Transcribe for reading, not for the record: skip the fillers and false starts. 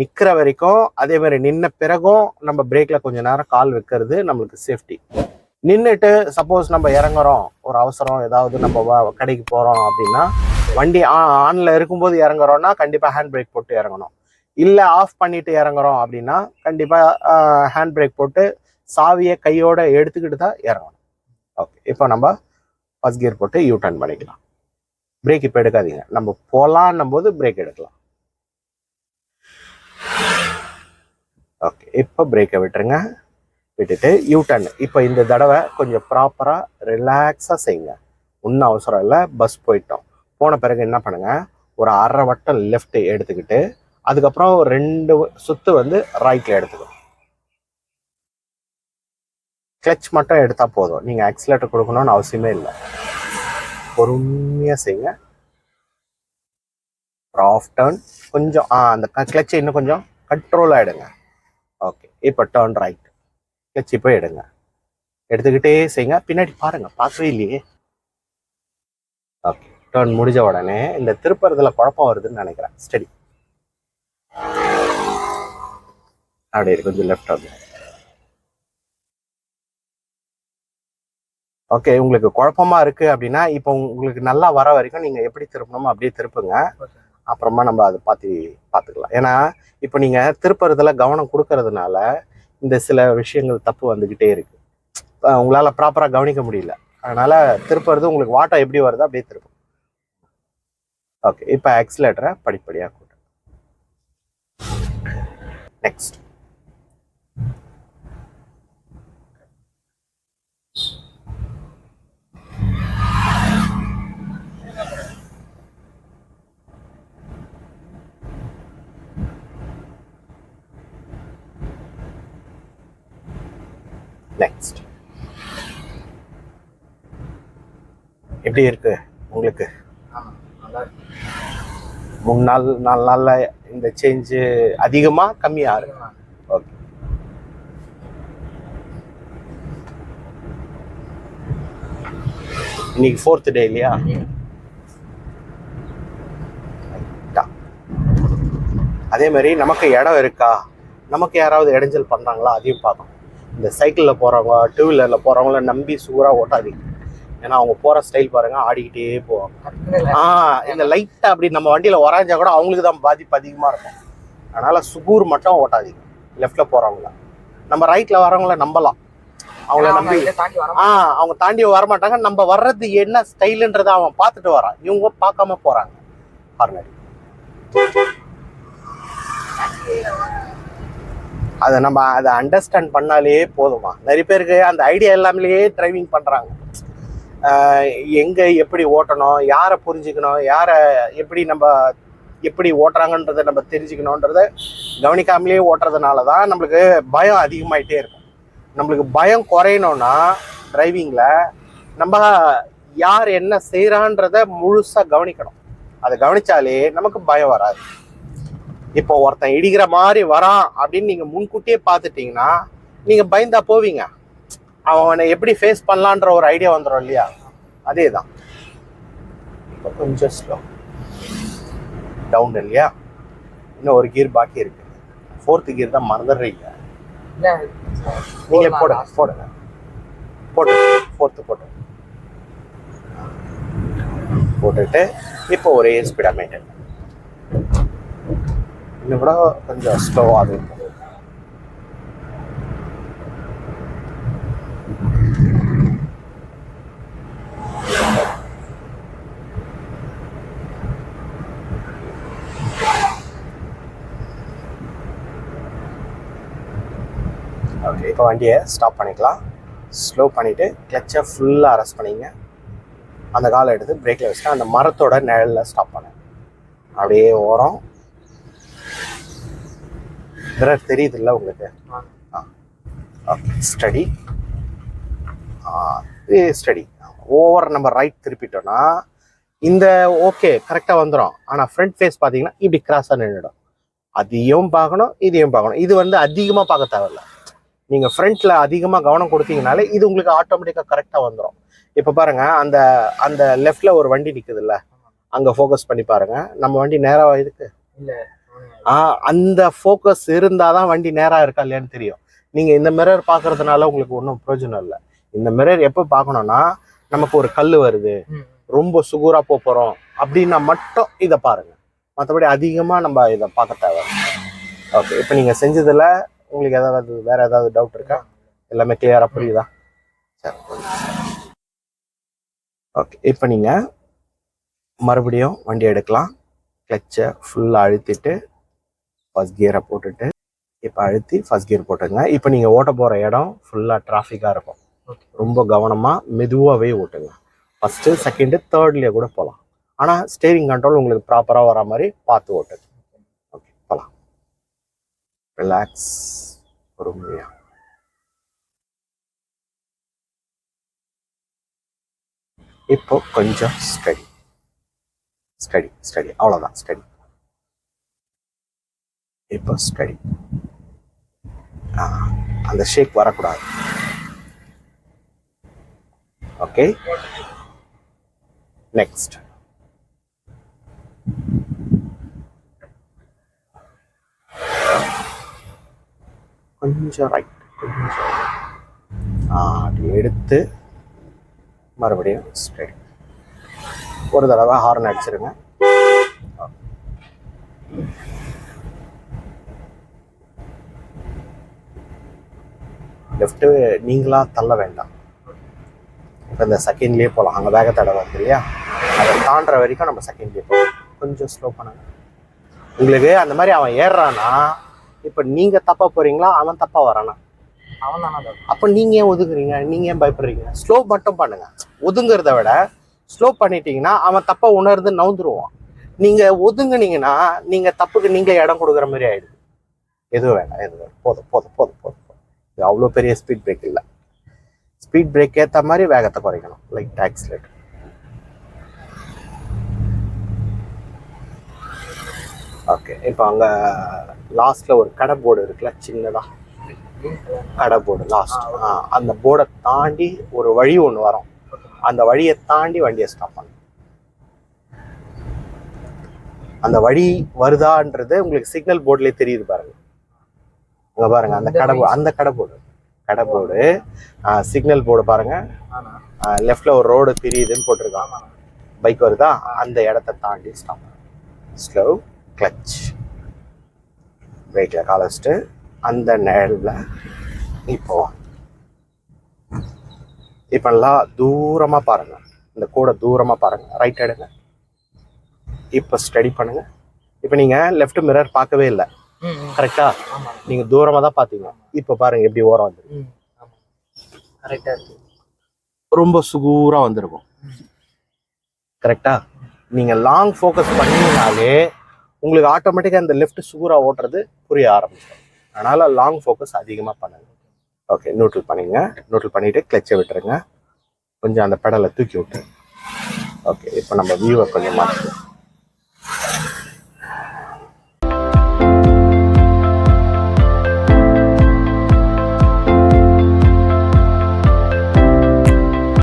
நிற்கிற வரைக்கும், அதே மாதிரி நின்ன பிறகும் நம்ம பிரேக்ல கொஞ்ச நேரம் கால் வைக்கிறது நம்மளுக்கு சேஃப்டி. நின்றுட்டு சப்போஸ் நம்ம இறங்குறோம், ஒரு அவசரம் ஏதாவது நம்ம கடைக்கு போகிறோம் அப்படின்னா, வண்டி ஆனில் இருக்கும்போது இறங்குறோம்னா கண்டிப்பாக ஹேண்ட் பிரேக் போட்டு இறங்கணும். இல்லை ஆஃப் பண்ணிட்டு இறங்குறோம் அப்படின்னா கண்டிப்பாக ஹேண்ட் பிரேக் போட்டு சாவியை கையோட எடுத்துக்கிட்டு தான் இறங்கணும். ஓகே, இப்போ நம்ம ஃபர்ஸ்ட் கியர் போட்டு யூ டர்ன் பண்ணிக்கலாம். பிரேக் இப்போ எடுக்காதீங்க, நம்ம போகலான்னும் போது பிரேக் எடுக்கலாம். ஓகே, இப்போ பிரேக்கை விட்டுருங்க. விட்டுட்டு யூ டர்ன். இப்போ இந்த தடவை கொஞ்சம் ப்ராப்பராக ரிலாக்ஸாக செய்யுங்க. ஒன்றும் அவசரம் இல்லை. பஸ் போயிட்டோம், போன பிறகு என்ன பண்ணுங்க, ஒரு அரை வட்டம் லெஃப்ட் எடுத்துக்கிட்டு அதுக்கப்புறம் 2 சுத்து வந்து ரைட்ல எடுத்துக்கணும். கிளச் மட்டும் எடுத்தா போதும், நீங்க ஆக்சிலேட்டர் கொடுக்கணும்னு அவசியமே இல்லை. பொறுமையா செய்யுங்க. ஆஃப் டர்ன் கொஞ்சம் அந்த கிளச்சை இன்னும் கொஞ்சம் கண்ட்ரோல் ஆயிடுங்க. ஓகே, இப்போ டர்ன் ரைட். கிளச் இப்போ எடுங்க, எடுத்துக்கிட்டே செய்யுங்க. பின்னாடி பாருங்க, பார்க்கவே இல்லையே. ஓகே, டர்ன் முடிஞ்ச உடனே இந்த திருப்பறதுல குழப்பம் வருதுன்னு நினைக்கிறேன். ஸ்டடி, அப்படியே கொஞ்சம் லெஃப்ட் வந்து. ஓகே, உங்களுக்கு குழப்பமா இருக்கு அப்படின்னா இப்போ உங்களுக்கு நல்லா வர வரைக்கும் நீங்க எப்படி திருப்பணுமோ அப்படியே திருப்புங்க. அப்புறமா நம்ம அதை பார்த்துக்கலாம். ஏன்னா இப்போ நீங்க திருப்புறதுல கவனம் கொடுக்கறதுனால இந்த சில விஷயங்கள் தப்பு வந்துகிட்டே இருக்கு, உங்களால ப்ராப்பரா கவனிக்க முடியல. அதனால திருப்புறது உங்களுக்கு வாட்டம் எப்படி வருதோ அப்படியே திருப்பும். ஓகே, இப்போ ஆக்சிலேட்டரை படிப்படியா கூட்டு. நெக்ஸ்ட் நெக்ஸ்ட் எப்படி இருக்கு உங்களுக்கு? 3 நாள் 4 நாள்ல இந்த சேஞ்சு அதிகமா கம்மியா இருக்கு? ஓகே, இன்னைக்கு 4th டே இல்லையா? அதே மாதிரி நமக்கு இடம் இருக்கா, நமக்கு யாராவது இடைஞ்சல் பண்றாங்களா அதையும் பார்க்கணும். இந்த சைக்கிளில் போறவங்க, 2 வீலரில் போறவங்கள நம்பி சூறா ஓட்டாதீங்க. ஏன்னா அவங்க போற ஸ்டைல் பாருங்க, ஆடிக்கிட்டே போவாங்க. இந்த லைட்டா அப்படி நம்ம வண்டியில உராஞ்சா கூட அவங்களுக்கு தான் பாதிப்பு அதிகமா இருக்கும். அதனால சுகூர் மட்டும் ஓட்டாதீங்க. லெஃப்ட்ல போறவங்கள நம்ம ரைட்ல வரவங்கள நம்பலாம், அவங்கள நம்பி அவங்க தாண்டி வரமாட்டாங்க. நம்ம வர்றது என்ன ஸ்டைலுன்றதை அவன் பார்த்துட்டு வரான், இவங்க பார்க்காம போறாங்க. ஹார்னடி அதை நம்ம அதை அண்டர்ஸ்டாண்ட் பண்ணாலே போதுமா. நிறைய பேருக்கு அந்த ஐடியா எல்லாமே டிரைவிங் பண்றாங்க. எங்க எப்படி ஓட்டணும், யாரை புரிஞ்சுக்கணும், யாரை எப்படி ஓட்டுறாங்கன்றதை நம்ம தெரிஞ்சுக்கணுன்றத கவனிக்காமலே ஓட்டுறதுனால தான் நம்மளுக்கு பயம் அதிகமாயிட்டே இருக்கும். நம்மளுக்கு பயம் குறையணும்னா டிரைவிங்ல நம்ம யார் என்ன செய்யறான்றத முழுசா கவனிக்கணும். அதை கவனிச்சாலே நமக்கு பயம் வராது. இப்போ ஒருத்தன் இடிக்கிற மாதிரி வரான் அப்படின்னு நீங்க முன்கூட்டியே பார்த்துட்டீங்கன்னா நீங்க பயந்தா போவீங்க. அவனை எப்படி ஃபேஸ் பண்ணலான்ற ஒரு ஐடியா வந்துடும் இல்லையா? அதே தான். இப்போ கொஞ்சம் ஸ்லோ டவுன் இல்லையா, இன்னும் ஒரு கியர் பாக்கி இருக்கு. 4th கியர் தான் மறந்துடுறீங்க. நீங்களே போடுங்க 4th போட்டுட்டு இப்போ ஒரே ஸ்பீடா மெயின்டைன், இன்னும் கூட கொஞ்சம் ஸ்லோவாக இருக்கும். ஓகே, இப்போ வண்டியை ஸ்டாப் பண்ணிக்கலாம். ஸ்லோ பண்ணிவிட்டு கிளச்சை ஃபுல்லாக அரெஸ்ட் பண்ணிங்க. அந்த காலை எடுத்து பிரேக்கில் வச்சுட்டு அந்த மரத்தோட நிழலில் ஸ்டாப் பண்ணேன். அப்படியே ஓரம் மிரர் தெரியுது இல்லை உங்களுக்கு? Okay, study study. ஓவர் நம்ம ரைட் திருப்பிட்டோம்னா இந்த ஓகே கரெக்டாக வந்துடும். ஆனால் ஃப்ரண்ட் ஃபேஸ் பார்த்தீங்கன்னா இப்படி கிராஸாக நின்றுடும். அதையும் பார்க்கணும், இதையும் பார்க்கணும். இது வந்து அதிகமாக பார்க்க தேவையில்ல. நீங்கள் ஃப்ரண்ட்டில் அதிகமாக கவனம் கொடுத்தீங்கனாலே இது உங்களுக்கு ஆட்டோமேட்டிக்காக கரெக்டாக வந்துடும். இப்போ பாருங்க, அந்த அந்த லெஃப்டில் ஒரு வண்டி நிற்குது இல்லை, அங்கே ஃபோக்கஸ் பண்ணி பாருங்க. நம்ம வண்டி நேராக இருக்கு இல்லை, அந்த ஃபோக்கஸ் இருந்தாதான் வண்டி நேரா இருக்கா இல்லையான்னு தெரியும். நீங்க இந்த மிரர் பாக்குறதுனால உங்களுக்கு ஒன்றும் பிரயோஜனம் இல்லை. இந்த மிரர் எப்போ பார்க்கணும்னா, நமக்கு ஒரு கல் வருது, ரொம்ப சுகூரா போறோம் அப்படின்னா மட்டும் இதை பாருங்க. மற்றபடி அதிகமா நம்ம இதை பார்க்க தேவை. ஓகே, இப்போ நீங்க செஞ்சதுல உங்களுக்கு ஏதாவது வேற ஏதாவது டவுட் இருக்கா? எல்லாமே கிளியரா புரியுதா? சரி, ஓகே. இப்போ நீங்க மறுபடியும் வண்டி எடுக்கலாம். கிளச்சை ஃபுல்லாக அழுத்திட்டு ஃபர்ஸ்ட் கியரை போட்டுட்டு இப்போ அழுத்தி ஃபர்ஸ்ட் கியர் போட்டுங்க. இப்போ நீங்கள் ஓட்ட போகிற இடம் ஃபுல்லாக டிராஃபிக்காக இருக்கும். ரொம்ப கவனமாக மெதுவாகவே ஓட்டுங்க. ஃபஸ்ட்டு செகண்டு தேர்ட்லேயே கூட போகலாம். ஆனால் ஸ்டேரிங் கண்ட்ரோல் உங்களுக்கு ப்ராப்பராக வர மாதிரி பார்த்து ஓட்டுங்க. ஓகே, போகலாம். ரிலாக்ஸ், பொறுமையாக. இப்போ கொஞ்சம் ஸ்டடி ஸ்டடி ஸ்டடி, அவ்வளோதான். ஸ்டடி. இப்போ ஸ்டடி. அந்த ஷேக் வரக்கூடாது. Okay, next. கொஞ்சம் ரைட், கொஞ்சம் அப்படி எடுத்து மறுபடியும் ஸ்டடி. ஒரு தடவை ஹார்ன் அடிச்சிருங்க. லெஃப்ட்டு நீங்களா தள்ள வேண்டாம். இப்போ இந்த செகண்ட்லேயே போகலாம். அங்கே வேக தடவை வருது இல்லையா, அதை தாண்டுற வரைக்கும் நம்ம செகண்ட்லேயே போகலாம். கொஞ்சம் ஸ்லோ பண்ணுங்க. உங்களுக்கு அந்த மாதிரி அவன் ஏறுறான்னா, இப்போ நீங்கள் தப்பாக போகிறீங்களா, அவன் தப்பாக வரானா? அவன் தானே. அப்போ நீங்கள் ஏன் ஒதுக்குறீங்க? நீங்கள் ஏன் பயப்படுறீங்க? ஸ்லோ மட்டும் பண்ணுங்க. ஒதுங்கிறத விட ஸ்லோ பண்ணிட்டீங்கன்னா அவன் தப்பாக உணர்ந்து நவுந்துருவான். நீங்கள் ஒதுங்குனீங்கன்னா நீங்கள் தப்புக்கு நீங்கள் இடம் கொடுக்குற மாதிரி ஆயிடுது. எதுவும் வேண்டாம், எதுவும் வேண்டாம். போதும் போதும் போதும் போதும். இது அவ்வளோ பெரிய ஸ்பீட் பிரேக் இல்லை. ஸ்பீட் பிரேக் ஏற்ற மாதிரி வேகத்தை குறைக்கணும். Light oscillator. ஓகே, இப்போ அங்கே லாஸ்ட்டில் ஒரு கடை போர்டு இருக்குல்ல, சின்னதாக கடை போர்டு லாஸ்ட். அந்த போர்டை தாண்டி ஒரு வழி ஒன்று வரும். அந்த வழியை தாண்டி வண்டியை ஸ்டாப் பண்ணணும். அந்த வழி வருதான்றது உங்களுக்கு சிக்னல் போர்ட்லேயே தெரியுது பாருங்க. அங்கே பாருங்க, அந்த கடை போர்டு சிக்னல் போர்டு பாருங்க. லெஃப்ட்ல ஒரு ரோடு தெரியுதுன்னு போட்டிருக்காங்க. பைக் வருதா, அந்த இடத்த தாண்டி ஸ்டாப். ஸ்லோ, கிளச், பிரேக்ல கால வச்சுட்டு அந்த நிழல்ல இப்போ எல்லாம் தூரமா பாருங்க. இந்த கூட தூரமா பாருங்க. ரைட் எடுங்க. இப்போ ஸ்டடி பண்ணுங்க. இப்போ நீங்க லெஃப்ட் மிரர் பார்க்கவே இல்லை, கரெக்டா? நீங்க தூரமா தான் பாத்தீங்க. இப்போ பாருங்க எப்படி ஓரம் வந்துருக்கு. ரொம்ப சுகூரா வந்திருக்கும், கரெக்டா? நீங்க லாங் ஃபோக்கஸ் பண்ணீங்கனாலே உங்களுக்கு ஆட்டோமேட்டிக்கா அந்த லெஃப்ட் சுகூரா ஓட்டுறது புரிய ஆரம்பிச்சிடும். அதனால லாங் ஃபோக்கஸ் அதிகமா பண்ணுங்க. ஓகே, நியூட்ரல் பண்ணிங்க. நியூட்ரல் பண்ணிட்டு கிளச்சை விட்டுருங்க. கொஞ்சம் அந்த பெடலை தூக்கி விட்டுருங்க. ஓகே, இப்போ நம்ம வியூவை கொஞ்சம் மாற்றுவோம்.